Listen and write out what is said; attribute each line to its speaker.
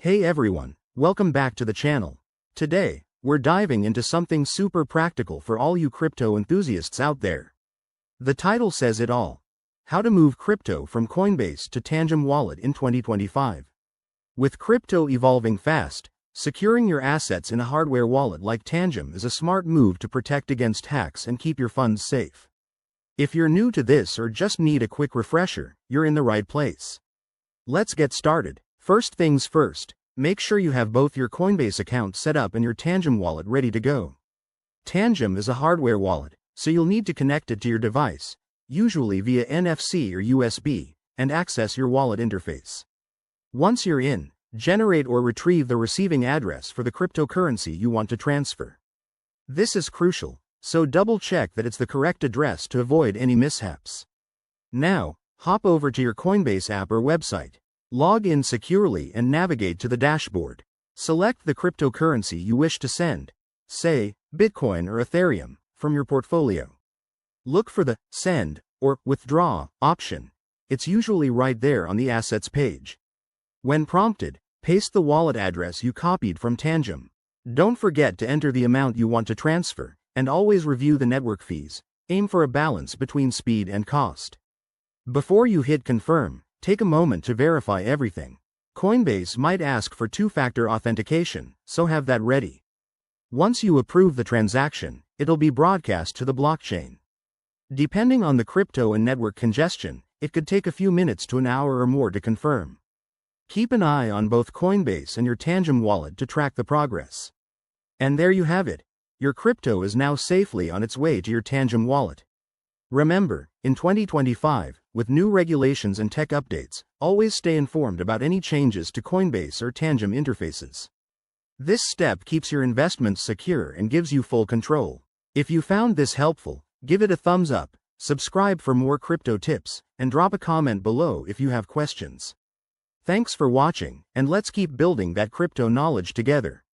Speaker 1: Hey everyone, welcome back to the channel. Today, we're diving into something super practical for all you crypto enthusiasts out there. The title says it all. How to move crypto from Coinbase to Tangem Wallet in 2025. With crypto evolving fast, securing your assets in a hardware wallet like Tangem is a smart move to protect against hacks and keep your funds safe. If you're new to this or just need a quick refresher, you're in the right place. Let's get started. First things first, make sure you have both your Coinbase account set up and your Tangem wallet ready to go. Tangem is a hardware wallet, so you'll need to connect it to your device, usually via NFC or USB, and access your wallet interface. Once you're in, generate or retrieve the receiving address for the cryptocurrency you want to transfer. This is crucial, so double-check that it's the correct address to avoid any mishaps. Now, hop over to your Coinbase app or website. Log in securely and navigate to the dashboard. Select the cryptocurrency you wish to send, say, Bitcoin or Ethereum, from your portfolio. Look for the Send or Withdraw option. It's usually right there on the Assets page. When prompted, paste the wallet address you copied from Tangem. Don't forget to enter the amount you want to transfer, and always review the network fees. Aim for a balance between speed and cost. Before you hit Confirm, take a moment to verify everything. Coinbase might ask for two-factor authentication, so have that ready. Once you approve the transaction, it'll be broadcast to the blockchain. Depending on the crypto and network congestion, it could take a few minutes to an hour or more to confirm. Keep an eye on both Coinbase and your Tangem wallet to track the progress. And there you have it. Your crypto is now safely on its way to your Tangem wallet. Remember, in 2025, with new regulations and tech updates, always stay informed about any changes to Coinbase or Tangem interfaces. This step keeps your investments secure and gives you full control. If you found this helpful, give it a thumbs up, subscribe for more crypto tips, and drop a comment below if you have questions. Thanks for watching, and let's keep building that crypto knowledge together.